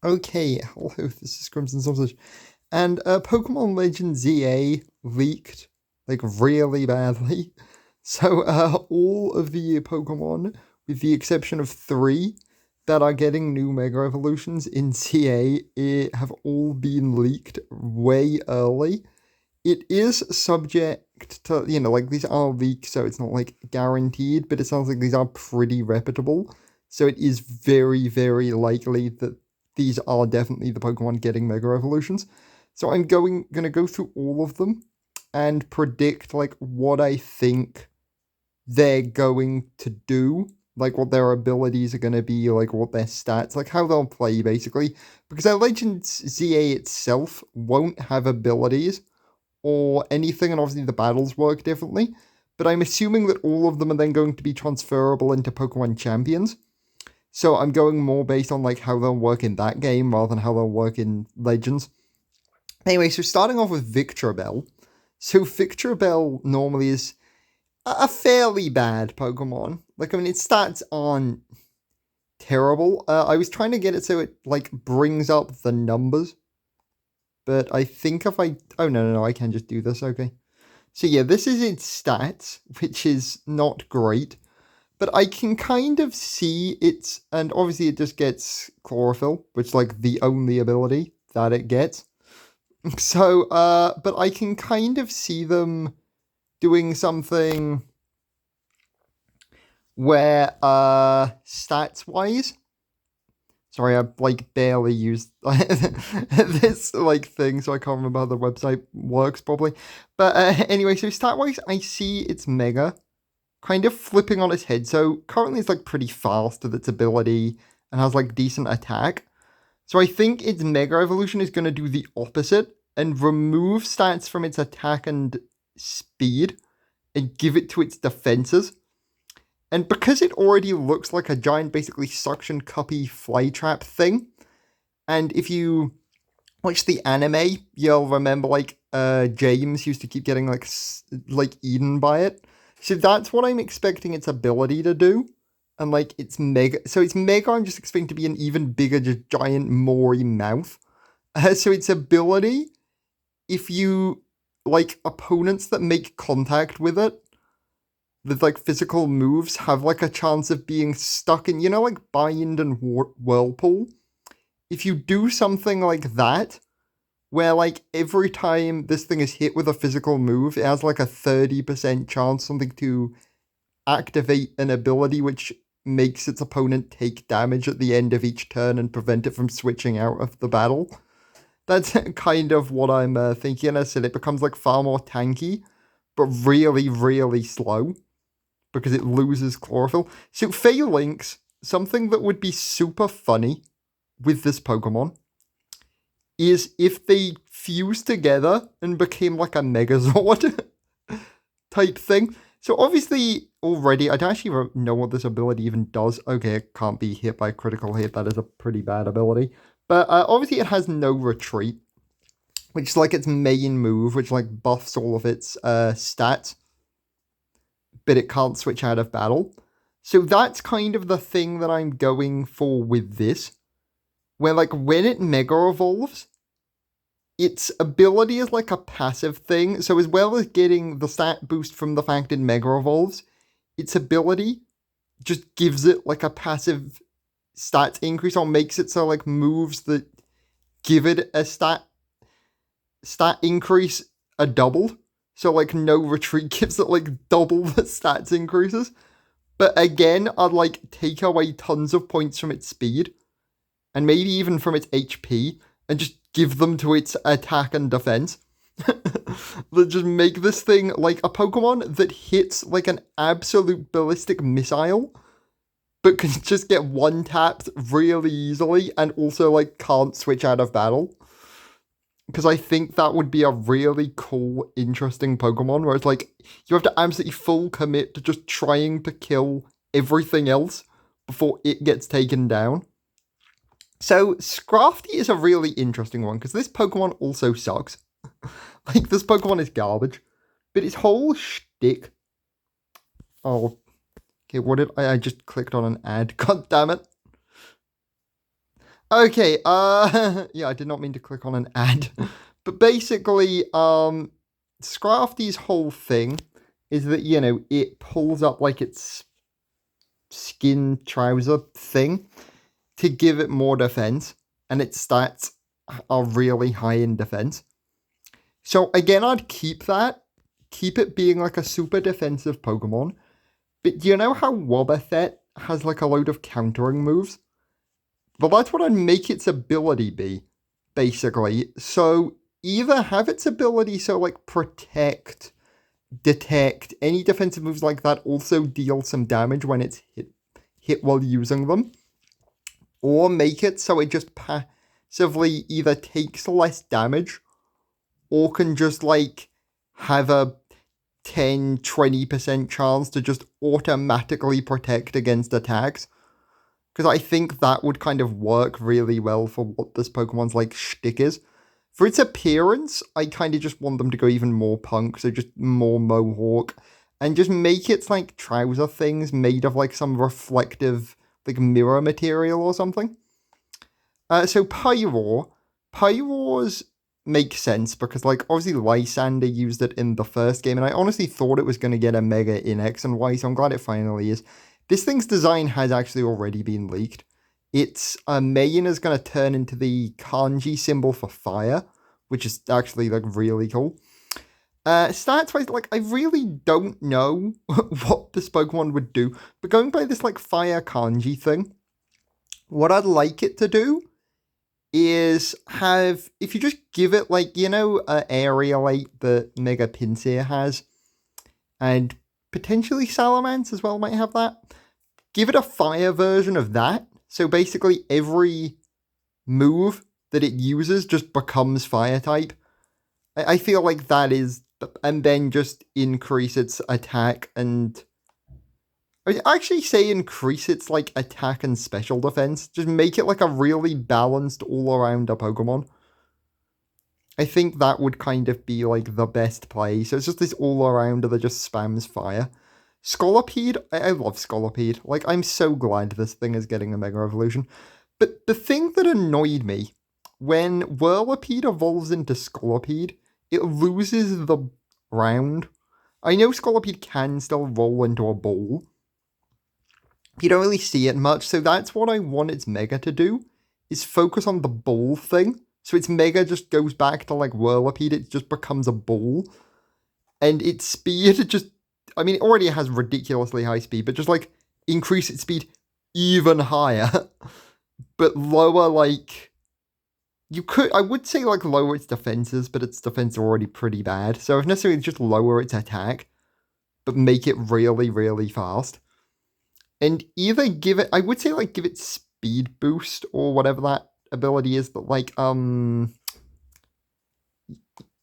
Okay, hello, this is Crimson Sausage. And Pokemon Legends ZA leaked, like, really badly. So, all of the Pokemon, with the exception of three that are getting new Mega Evolutions in ZA, have all been leaked way early. It is subject to, like, these are leaks, so it's not, like, guaranteed, but it sounds like these are pretty reputable. So it is very, very likely that these are definitely the Pokemon getting Mega Evolutions. So I'm gonna go through all of them and predict, like, what I think they're going to do, like what their abilities are going to be, like what their stats, like how they'll play basically. Because their Legends ZA itself won't have abilities or anything, and obviously the battles work differently. But I'm assuming that all of them are then going to be transferable into Pokemon Champions. So I'm going more based on like how they'll work in that game rather than how they'll work in Legends. Anyway, so starting off with Victreebel. So Victreebel normally is a fairly bad Pokemon. Like, I mean, its stats aren't terrible. I was trying to get it so it like brings up the numbers, but I think if I no, I can just do this. Okay. So yeah, this is its stats, which is not great, but I can kind of see its, and obviously it just gets chlorophyll, which is like the only ability that it gets. So, but I can kind of see them doing something where, stats wise, sorry, I like barely used this like thing, so I can't remember how the website works properly. But anyway, so stat wise, I see its mega kind of flipping on its head. So currently it's like pretty fast with its ability and has like decent attack. So I think its Mega Evolution is going to do the opposite and remove stats from its attack and speed and give it to its defenses. And because it already looks like a giant, basically suction cuppy flytrap thing, and if you watch the anime, you'll remember like James used to keep getting like eaten by it. So that's what I'm expecting its ability to do. And like it's mega, so it's mega. I'm just expecting to be an even bigger, just giant, moory mouth. So its ability, if you like opponents that make contact with it, with like physical moves, have like a chance of being stuck in, like Bind and Whirlpool. If you do something like that, where like every time this thing is hit with a physical move, it has like a 30% chance something to activate an ability which makes its opponent take damage at the end of each turn and prevent it from switching out of the battle. That's kind of what I'm thinking. I said it becomes like far more tanky, but really, really slow because it loses chlorophyll. So Phalanx, something that would be super funny with this Pokemon is if they fused together and became like a Megazord type thing. So obviously already, I don't actually know what this ability even does. Okay, it can't be hit by critical hit. That is a pretty bad ability. But obviously it has no retreat, which is like its main move, which like buffs all of its stats, but it can't switch out of battle. So that's kind of the thing that I'm going for with this, where like when it mega evolves, its ability is like a passive thing. So as well as getting the stat boost from the fact it mega evolves, its ability just gives it like a passive stat increase or makes it so like moves that give it a stat increase are doubled. So like no retreat gives it like double the stats increases. But again, I'd like take away tons of points from its speed and maybe even from its HP and just give them to its attack and defense. Just make this thing like a Pokemon that hits like an absolute ballistic missile, but can just get one tapped really easily and also like can't switch out of battle. Because I think that would be a really cool, interesting Pokemon where it's like you have to absolutely full commit to just trying to kill everything else before it gets taken down. So Scrafty is a really interesting one because this Pokemon also sucks. Like this Pokemon is garbage, but its whole shtick. Oh, okay. What did I just clicked on an ad? God damn it! Okay, yeah, I did not mean to click on an ad. But basically, Scrafty's whole thing is that, it pulls up like its skin trouser thing to give it more defense, and its stats are really high in defense. So again, I'd keep that. Keep it being like a super defensive Pokemon. But do you know how Wobbuffet has like a load of countering moves? Well, that's what I'd make its ability be, basically. So either have its ability so like protect, detect, any defensive moves like that also deal some damage when it's hit while using them. Or make it so it just passively either takes less damage or can just like have a 10-20% chance to just automatically protect against attacks. Because I think that would kind of work really well for what this Pokemon's like shtick is. For its appearance, I kind of just want them to go even more punk, so just more mohawk, and just make its like trouser things made of like some reflective like mirror material or something. So Pyroar's make sense because like obviously Lysander used it in the first game, and I honestly thought it was going to get a Mega in X and Y, so I'm glad it finally is. This thing's design has actually already been leaked. Its main is going to turn into the kanji symbol for fire, which is actually like really cool. Stats wise, like I really don't know what this Pokemon would do, but going by this like fire kanji thing, what I'd like it to do is have, if you just give it like, Aerialate that Mega Pinsir has, and potentially Salamence as well might have that. Give it a fire version of that. So basically every move that it uses just becomes fire type. I feel like that is, and then just increase its attack and, I actually say increase its like attack and special defense. Just make it like a really balanced all-around Pokemon. I think that would kind of be like the best play. So it's just this all-arounder that just spams fire. Scolipede, I love Scolipede. Like, I'm so glad this thing is getting a Mega Evolution. But the thing that annoyed me, when Whirlipede evolves into Scolipede, it loses the round. I know Scolipede can still roll into a ball. You don't really see it much, so that's what I want its Mega to do, is focus on the ball thing. So its Mega just goes back to like Whirlipede, it just becomes a ball. And its speed just, I mean, it already has ridiculously high speed, but just like increase its speed even higher. But lower like, I would say like lower its defenses, but its defense are already pretty bad. So if necessarily just lower its attack, but make it really, really fast. And either give it, I would say like give it speed boost or whatever that ability is that like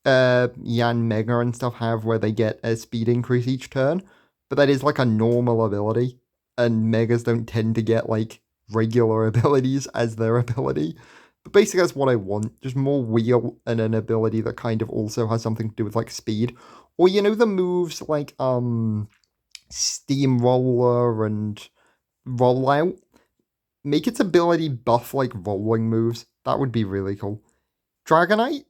Yanmega and stuff have, where they get a speed increase each turn, but that is like a normal ability, and Megas don't tend to get like regular abilities as their ability. But basically that's what I want, just more wheel and an ability that kind of also has something to do with like speed. Or the moves like Steamroller and Rollout, make its ability buff like rolling moves. That would be really cool. Dragonite,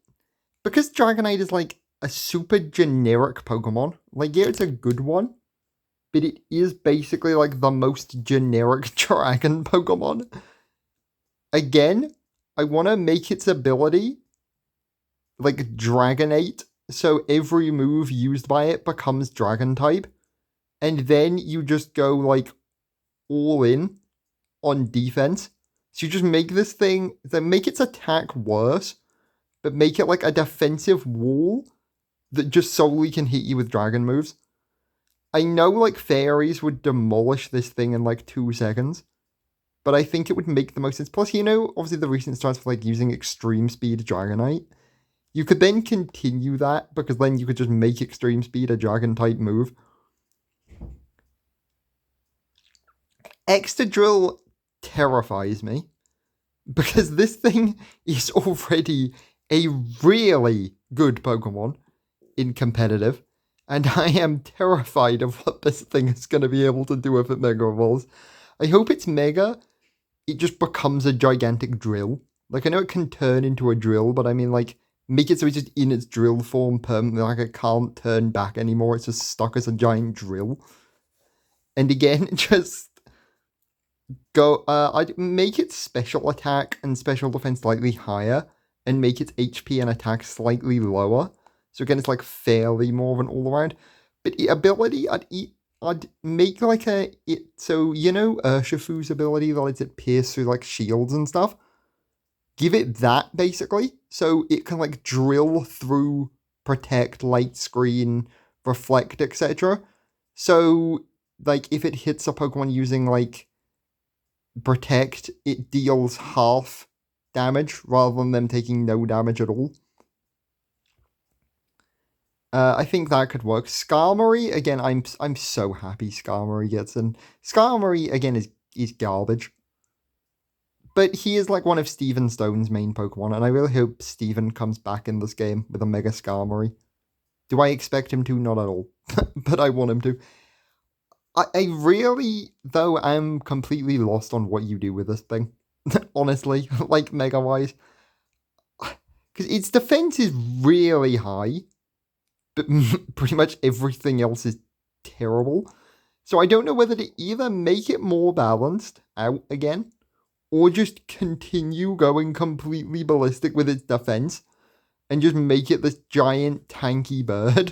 because Dragonite is like a super generic Pokemon, like yeah, it's a good one, but it is basically like the most generic dragon Pokemon. Again, I want to make its ability like Dragonate, so every move used by it becomes Dragon type, and then you just go like all in on defense. So you just make this thing, then make its attack worse, but make it like a defensive wall that just solely can hit you with dragon moves. I know like fairies would demolish this thing in like 2 seconds, but I think it would make the most sense. Plus, obviously the recent stats for like using extreme speed Dragonite. You could then continue that, because then you could just make extreme speed a dragon type move. Excadrill terrifies me, because this thing is already a really good Pokemon in competitive, and I am terrified of what this thing is going to be able to do if it Mega Evolves. I hope its Mega it just becomes a gigantic drill. Like, I know it can turn into a drill, but I mean, like, make it so it's just in its drill form permanently. Like, it can't turn back anymore. It's just stuck as a giant drill. And again, just go. I'd make its special attack and special defense slightly higher, and make its HP and attack slightly lower. So again, it's like fairly more of an all around. But the ability, I'd make like so you know Urshifu's ability that lets it pierce through like shields and stuff. Give it that basically, so it can like drill through, protect, light screen, reflect, etc. So like if it hits a Pokemon using like protect, it deals half damage rather than them taking no damage at all. I think that could work. Skarmory, again, I'm so happy Skarmory gets in. Skarmory, again, is garbage. But he is like one of Steven Stone's main Pokemon, and I really hope Steven comes back in this game with a Mega Skarmory. Do I expect him to? Not at all. But I want him to. I really, though, am completely lost on what you do with this thing. Honestly, like Mega-wise. Because its defense is really high, but pretty much everything else is terrible. So I don't know whether to either make it more balanced out again, or just continue going completely ballistic with its defense, and just make it this giant tanky bird.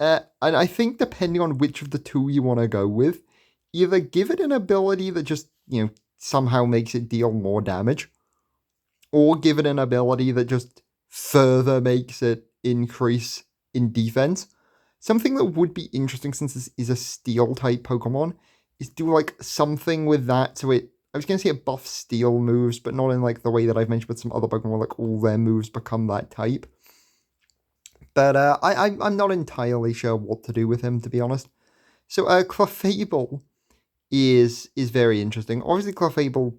And I think depending on which of the two you want to go with, either give it an ability that just, somehow makes it deal more damage, or give it an ability that just further makes it increase in defense. Something that would be interesting, since this is a steel type Pokemon, is do like something with that so it, I was going to say it buffs steel moves, but not in like the way that I've mentioned with some other Pokemon where like all their moves become that type. But I'm not entirely sure what to do with him, to be honest. So Clefable is very interesting. Obviously Clefable,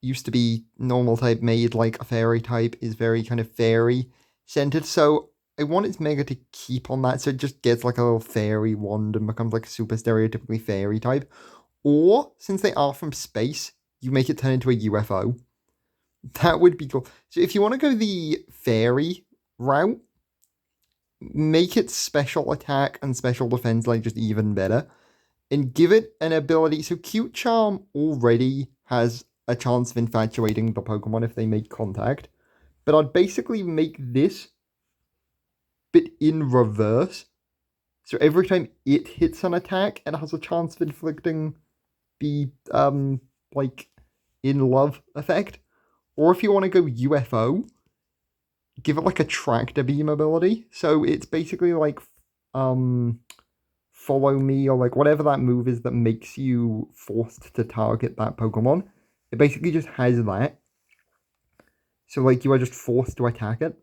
used to be normal type, made like a fairy type, is very kind of fairy centered. So I want its Mega to keep on that, so it just gets like a little fairy wand and becomes like a super stereotypically fairy type. Or, since they are from space, you make it turn into a UFO. That would be cool. So if you want to go the fairy route, make its special attack and special defense like just even better, and give it an ability. So Cute Charm already has a chance of infatuating the Pokemon if they make contact, but I'd basically make this but in reverse. So every time it hits an attack, it has a chance of inflicting the like in love effect. Or if you want to go UFO, give it like a tractor beam ability. So it's basically like follow me, or like whatever that move is that makes you forced to target that Pokemon. It basically just has that. So like you are just forced to attack it.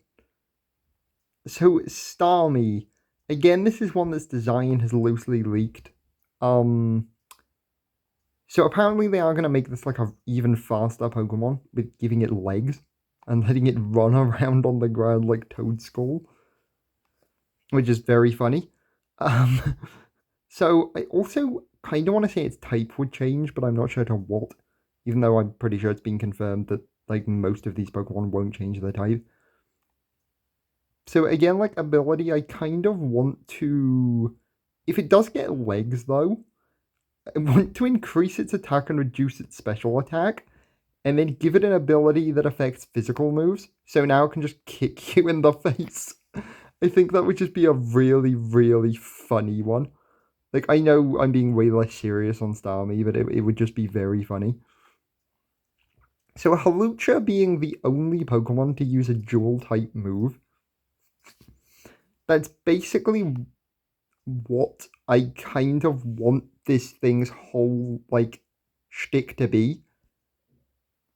So Starmie, again, this is one that's design has loosely leaked. So apparently they are going to make this like a even faster Pokemon with giving it legs and letting it run around on the ground like Toadskull, which is very funny. So I also kind of want to say its type would change, but I'm not sure to what, even though I'm pretty sure it's been confirmed that like most of these Pokemon won't change their type. So again, like ability, I kind of want to, if it does get legs though, I want to increase its attack and reduce its special attack, and then give it an ability that affects physical moves, so now it can just kick you in the face. I think that would just be a really, really funny one. Like, I know I'm being way less serious on Starmie, but it would just be very funny. So Hawlucha being the only Pokemon to use a dual-type move, that's basically what I kind of want this thing's whole, like, shtick to be.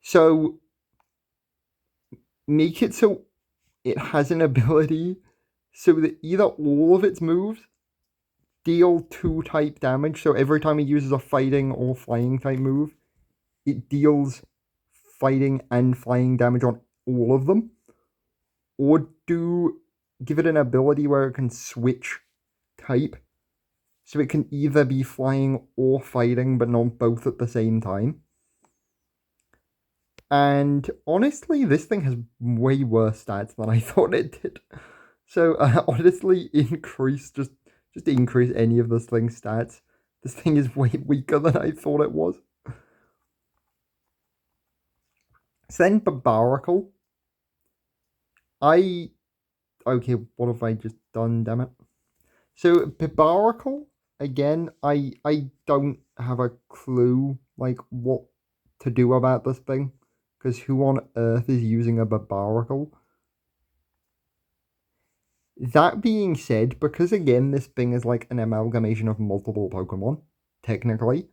So, make it so it has an ability so that either all of its moves deal 2 type damage, so every time it uses a fighting or flying type move, it deals fighting and flying damage on all of them. Or give it an ability where it can switch type, so it can either be flying or fighting, but not both at the same time. And honestly, this thing has way worse stats than I thought it did. So honestly, just increase any of this thing's stats. This thing is way weaker than I thought it was. So then Barbarical. Okay, what have I just done, damn it? So Barbarical, again, I don't have a clue like what to do about this thing. Because who on earth is using a Barbarical? That being said, because again, this thing is like an amalgamation of multiple Pokemon, technically.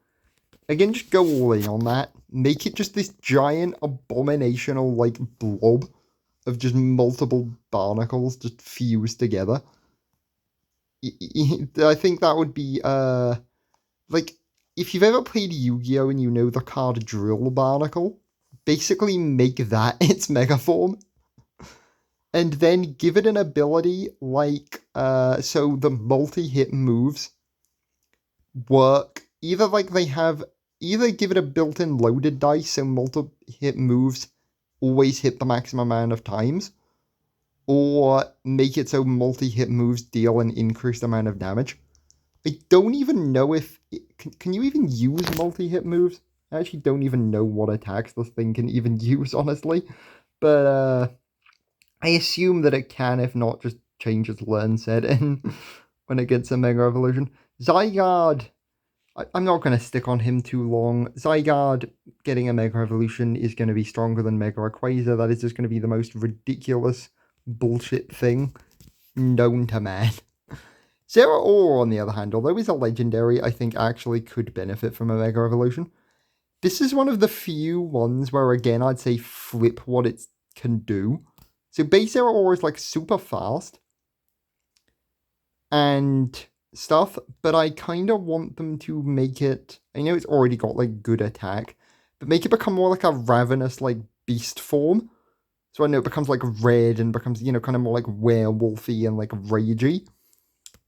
Again, just go all in on that. Make it just this giant abominational like blob of just multiple barnacles just fused together. I think that would be like if you've ever played Yu-Gi-Oh and you know the card Drill Barnacle, basically make that its mega form. And then give it an ability like so the multi-hit moves work either like they have either give it a built-in loaded dice so multi-hit moves always hit the maximum amount of times, or make it so multi-hit moves deal an increased amount of damage. I don't even know if can you even use multi-hit moves? I actually don't even know what attacks this thing can even use, honestly. But I assume that it can, if not, just change its learn setting when it gets a Mega Evolution. Zygarde! I'm not going to stick on him too long. Zygarde getting a Mega Evolution is going to be stronger than Mega Rayquaza. That is just going to be the most ridiculous bullshit thing known to man. Zeraora, on the other hand, although he's a legendary, I think actually could benefit from a Mega Evolution. This is one of the few ones where, again, I'd say flip what it can do. So base Zeraora is like super fast and stuff, but I kind of want them to make it, I know it's already got like good attack, but make it become more like a ravenous like beast form. So I know it becomes like red and becomes, kind of more like werewolfy and like ragey,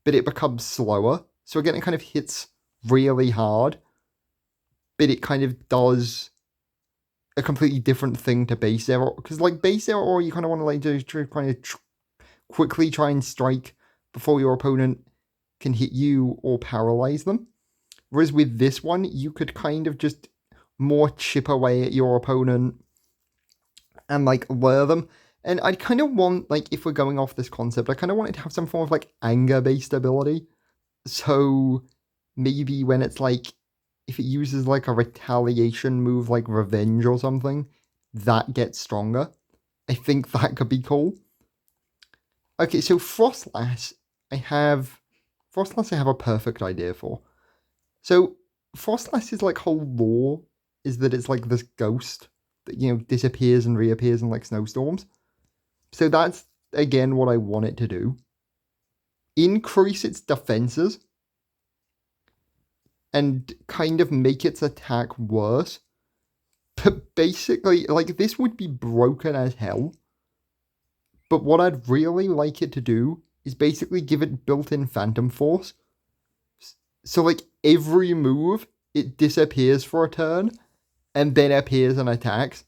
but it becomes slower. So again, it kind of hits really hard, but it kind of does a completely different thing to base Zeraora. Because like base Zeraora, you kind of want to like quickly try and strike before your opponent can hit you or paralyze them. Whereas with this one, you could kind of just more chip away at your opponent and like lure them. And I kind of want, like, if we're going off this concept, I kind of want it to have some form of like anger-based ability. So maybe when it's like, if it uses like a retaliation move like Revenge or something, that gets stronger. I think that could be cool. Okay, so Frostlass, I have a perfect idea for. So Frostlass's like whole lore is that it's like this ghost that disappears and reappears in like snowstorms. So that's again what I want it to do. Increase its defenses and kind of make its attack worse. But basically, like, this would be broken as hell. But what I'd really like it to do is basically give it built-in Phantom Force. So, like, every move, it disappears for a turn, and then appears and attacks.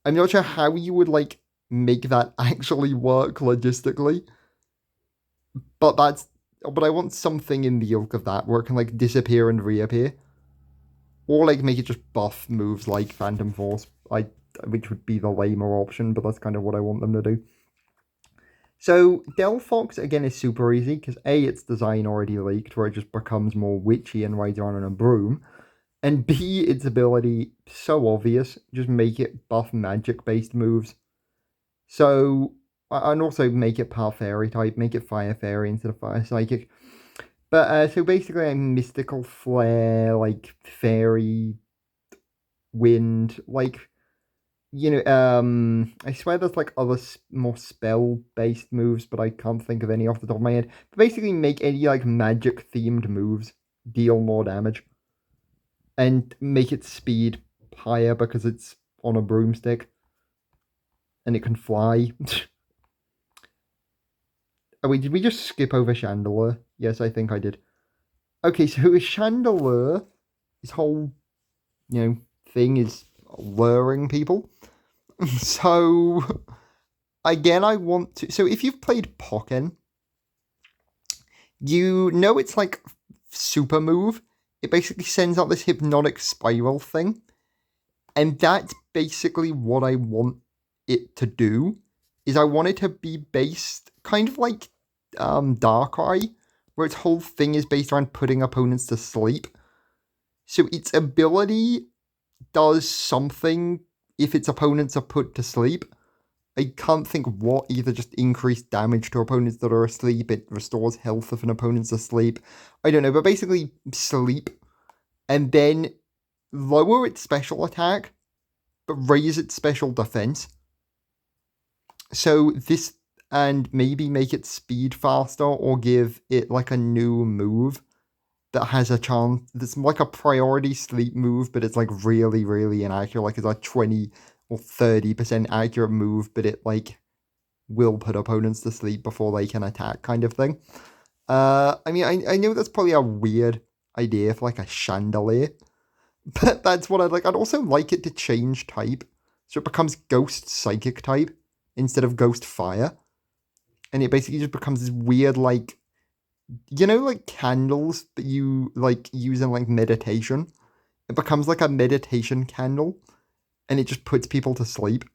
I'm not sure how you would, like, make that actually work logistically. But I want something in the ilk of that, where it can, like, disappear and reappear. Or, like, make it just buff moves like Phantom Force, which would be the lamer option, but that's kind of what I want them to do. So, Delphox, again, is super easy, because A, its design already leaked, where it just becomes more witchy and rides around on a broom. And B, its ability, so obvious, just make it buff magic-based moves. So, and also make it Power Fairy type, make it Fire Fairy instead of Fire Psychic. But, so basically a Mystical Flare, like, Fairy, Wind, like, I swear there's like other more spell-based moves, but I can't think of any off the top of my head. But basically make any like magic-themed moves deal more damage. And make its speed higher because it's on a broomstick. And it can fly. Oh wait, did we just skip over Chandelure? Yes, I think I did. Okay, so Chandelure, this whole, thing is luring people. So, again, I want to... So, if you've played Pokken, you know it's like super move. It basically sends out this hypnotic spiral thing. And that's basically what I want it to do. Is I want it to be based kind of like Darkrai, where its whole thing is based around putting opponents to sleep. So its ability does something if its opponents are put to sleep. I can't think what, either just increased damage to opponents that are asleep, it restores health if an opponent's asleep. I don't know, but basically sleep. And then lower its special attack, but raise its special defense. So this, and maybe make its speed faster, or give it like a new move that has a chance, that's like a priority sleep move, but it's like really, really inaccurate. Like it's a 20 or 30% accurate move, but it like will put opponents to sleep before they can attack, kind of thing. I mean, I know that's probably a weird idea for like a chandelier, but that's what I'd like. I'd also like it to change type, so it becomes Ghost Psychic type instead of Ghost Fire. And it basically just becomes this weird, like, you know, like candles that you like use in like meditation. It becomes like a meditation candle, and it just puts people to sleep.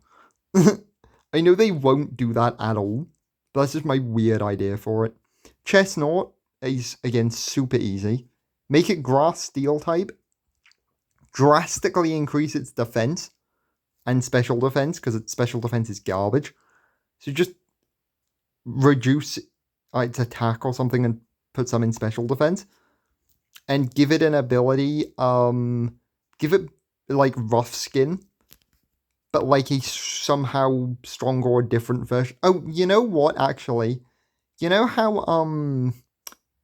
I know they won't do that at all, but that's just my weird idea for it. Chestnut is, again, super easy. Make it Grass Steel type. Drastically increase its defense and special defense, because its special defense is garbage. So just reduce its attack or something and put some in special defense. And give it an ability, give it like Rough Skin, but like a somehow stronger or different version. Oh, you know what, actually? You know how,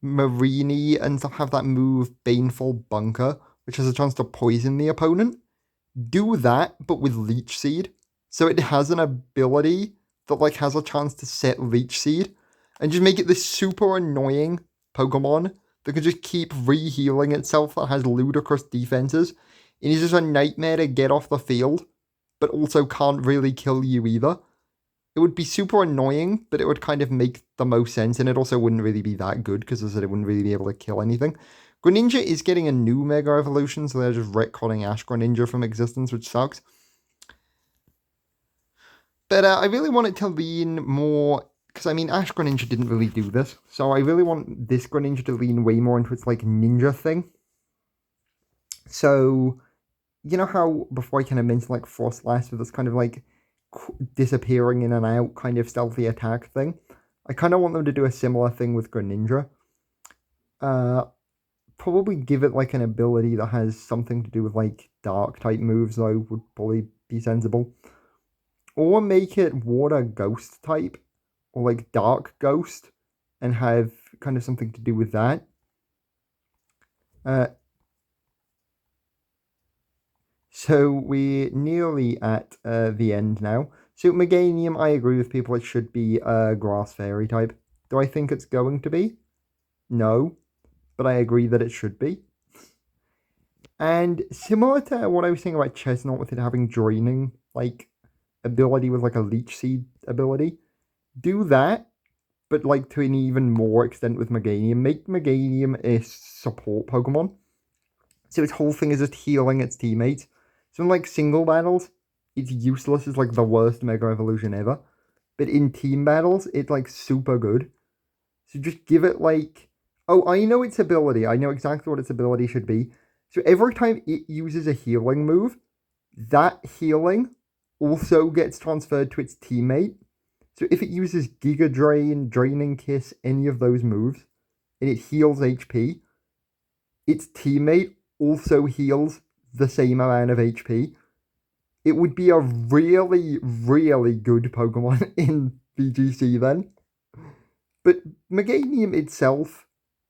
Marini and stuff have that move, Baneful Bunker, which has a chance to poison the opponent? Do that, but with Leech Seed. So it has an ability that like has a chance to set Leech Seed, and just make it this super annoying Pokemon that can just keep re-healing itself, that has ludicrous defenses, and is just a nightmare to get off the field, but also can't really kill you either. It would be super annoying, but it would kind of make the most sense, and it also wouldn't really be that good, because as I said, it wouldn't really be able to kill anything. Greninja is getting a new Mega Evolution, so they're just retconning Ash Greninja from existence, which sucks. But I really want it to lean more, because I mean, Ash Greninja didn't really do this, so I really want this Greninja to lean way more into its like ninja thing. So, you know how before I kind of mentioned like Frostlass with this kind of like disappearing in and out kind of stealthy attack thing? I kind of want them to do a similar thing with Greninja. Probably give it like an ability that has something to do with like dark type moves, though, would probably be sensible. Or make it water ghost type, or like dark ghost, and have kind of something to do with that. So we're nearly at the end now. So Meganium, I agree with people, it should be a Grass Fairy type. Do I think it's going to be? No, but I agree that it should be. And similar to what I was saying about Chestnut with it having Draining, like, ability with like a Leech Seed ability, do that, but like to an even more extent with Meganium. Make Meganium a support Pokemon. So its whole thing is just healing its teammates. So in like single battles, it's useless as like the worst Mega Evolution ever. But in team battles, it's like super good. So just give it like... Oh, I know its ability. I know exactly what its ability should be. So every time it uses a healing move, that healing also gets transferred to its teammate. So if it uses Giga Drain, Draining Kiss, any of those moves, and it heals HP, its teammate also heals the same amount of HP. It would be a really, really good Pokemon in VGC then. But Meganium itself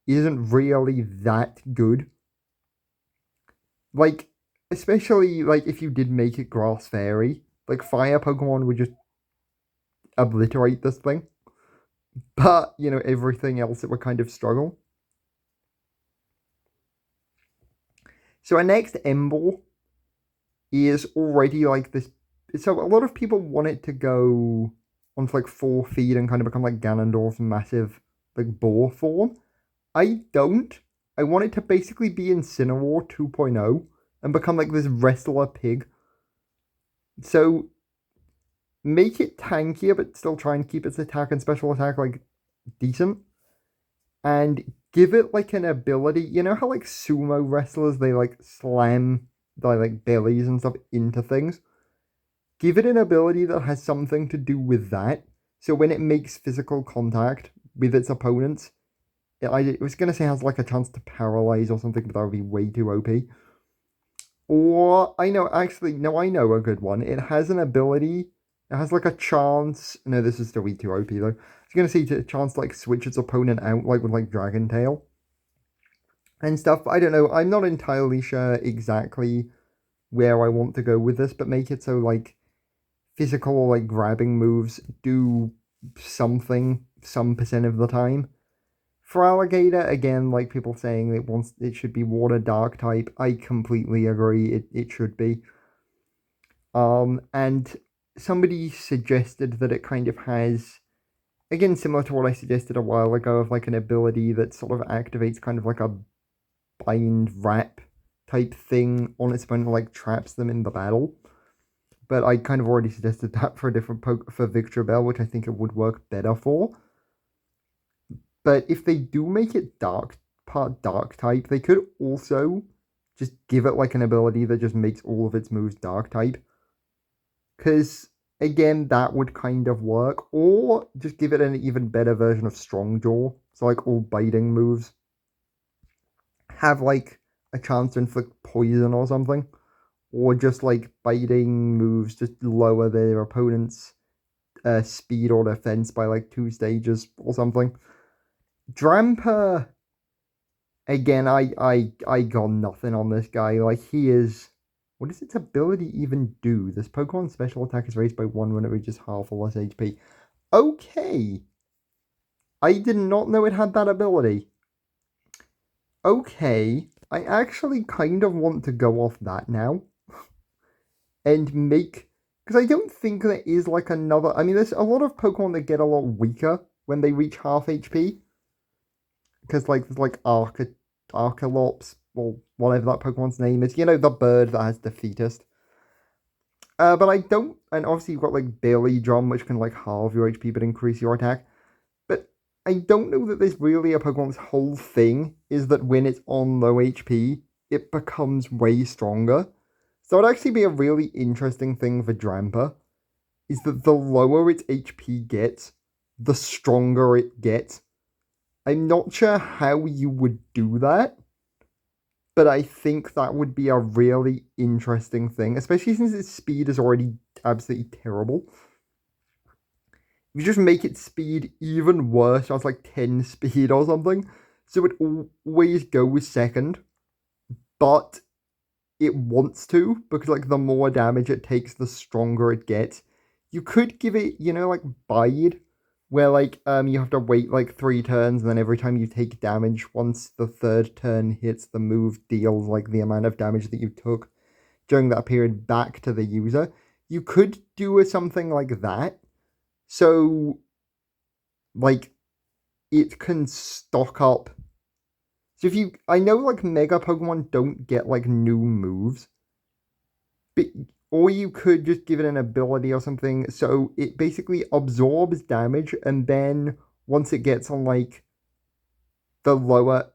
isn't really that good. Like, especially like if you did make it Grass Fairy, like Fire Pokemon would just obliterate this thing. But, you know, everything else it would kind of struggle. So our next Emboar is already like this so a lot of people want it to go onto like 4 feet and kind of become like Ganondorf's massive like boar form. I don't. I want it to basically be Incineroar 2.0 and become like this wrestler pig. So make it tankier, but still try and keep its attack and special attack like decent. And give it like an ability. You know how like sumo wrestlers they like slam their like bellies and stuff into things? Give it an ability that has something to do with that. So when it makes physical contact with its opponents, I was gonna say has like a chance to paralyze or something, but that would be way too OP. Or I know actually no, I know a good one. It has an ability. It has like a chance. No, this is still way too OP though. I was gonna say a chance to like switch its opponent out like with like Dragon Tail and stuff. I don't know. I'm not entirely sure exactly where I want to go with this, but make it so like physical or like grabbing moves do something some percent of the time. For Alligator, again, like people saying it should be water dark type. I completely agree. It should be. And somebody suggested that it kind of has, again, similar to what I suggested a while ago, of like an ability that sort of activates kind of like a bind wrap type thing on its opponent, like traps them in the battle. But I kind of already suggested that for a different for Victreebel, which I think it would work better for. But if they do make it dark type, they could also just give it like an ability that just makes all of its moves dark type. Because again, that would kind of work. Or just give it an even better version of Strong Jaw. So like all biting moves have like a chance to inflict poison or something. Or just like biting moves just lower their opponent's speed or defense by like 2 stages or something. Drampa, again, I got nothing on this guy. Like, he is... What does its ability even do? This Pokemon's special attack is raised by 1 when it reaches half or less HP. Okay. I did not know it had that ability. Okay. I actually kind of want to go off that now. And make... Because I don't think there is, like, another... I mean, there's a lot of Pokemon that get a lot weaker when they reach half HP. Because, like, there's, like, Archelops, or whatever that Pokemon's name is. You know, the bird that has Defeatist. But I don't... And obviously you've got, like, Billy Drum, which can, like, halve your HP but increase your attack. But I don't know that there's really a Pokemon's whole thing is that when it's on low HP, it becomes way stronger. So it'd actually be a really interesting thing for Drampa, is that the lower its HP gets, the stronger it gets. I'm not sure how you would do that, but I think that would be a really interesting thing, especially since its speed is already absolutely terrible. If you just make its speed even worse, that's like 10 speed or something, so it always goes second, but it wants to, because like the more damage it takes, the stronger it gets. You could give it, you know, like Bide, where like you have to wait like 3 turns, and then every time you take damage, once the 3rd turn hits, the move deals like the amount of damage that you took during that period back to the user. You could do something like that, so like it can stock up. So if you, I know like Mega Pokemon don't get like new moves, but or you could just give it an ability or something so it basically absorbs damage, and then once it gets on like a lower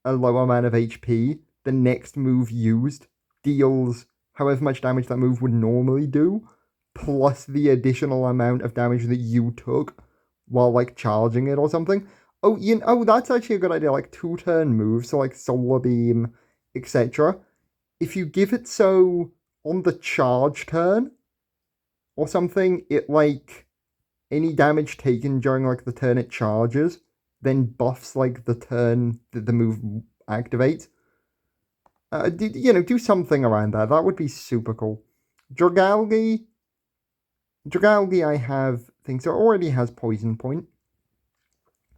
amount of HP, the next move used deals however much damage that move would normally do, plus the additional amount of damage that you took while like charging it or something. Oh, that's actually a good idea. Like 2-turn moves, so like Solar Beam, etc. If you give it so on the charge turn or something, it like any damage taken during like the turn it charges, then buffs like the turn that the move activates. Do something around that. That would be super cool. Dragalge, I have things. So it already has Poison Point.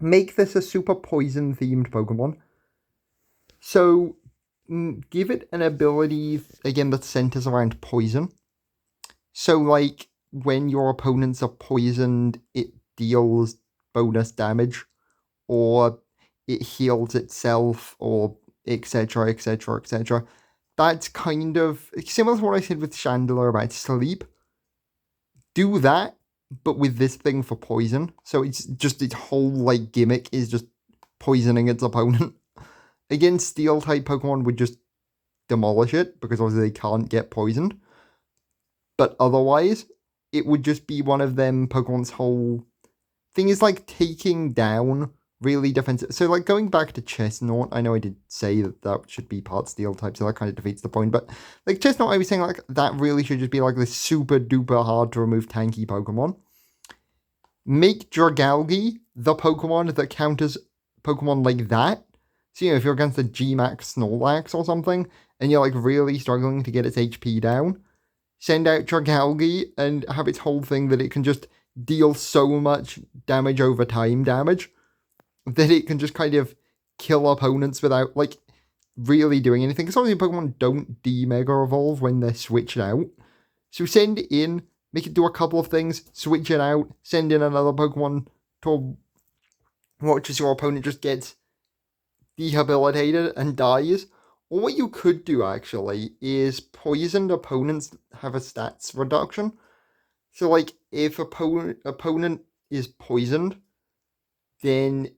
Make this a super poison themed Pokemon. So give it an ability again that centers around poison. So, like, when your opponents are poisoned, it deals bonus damage, or it heals itself, or etc., etc., etc. That's kind of similar to what I said with Chandler about sleep. Do that, but with this thing for poison. So it's just its whole like gimmick is just poisoning its opponent. Again, Steel type Pokemon would just demolish it because obviously they can't get poisoned. But otherwise, it would just be one of them Pokemon's whole thing is like taking down really defensive. So like going back to Chestnut, I know I did say that should be part Steel type, so that kind of defeats the point. But like Chestnut, I was saying like that really should just be like this super duper hard to remove tanky Pokemon. Make Dragalge the Pokemon that counters Pokemon like that. So, if you're against a G-Max Snorlax or something, and you're, like, really struggling to get its HP down, send out Dragalge and have its whole thing that it can just deal so much damage over time damage that it can just kind of kill opponents without, like, really doing anything. Because obviously Pokemon don't de-Mega Evolve when they're switched out. So send it in, make it do a couple of things, switch it out, send in another Pokemon to watch as your opponent just gets rehabilitated and dies. Or what you could do actually is poisoned opponents have a stats reduction. So like if opponent is poisoned, then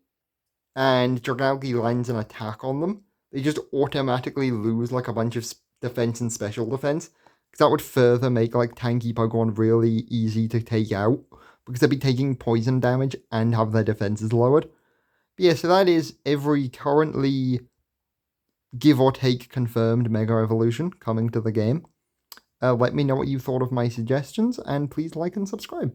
and Dragalge lands an attack on them, they just automatically lose like a bunch of defense and special defense. Because that would further make like tanky Pokemon really easy to take out. Because they'd be taking poison damage and have their defenses lowered. But yeah, so that is every currently give or take confirmed Mega Evolution coming to the game. Let me know what you thought of my suggestions, and please like and subscribe.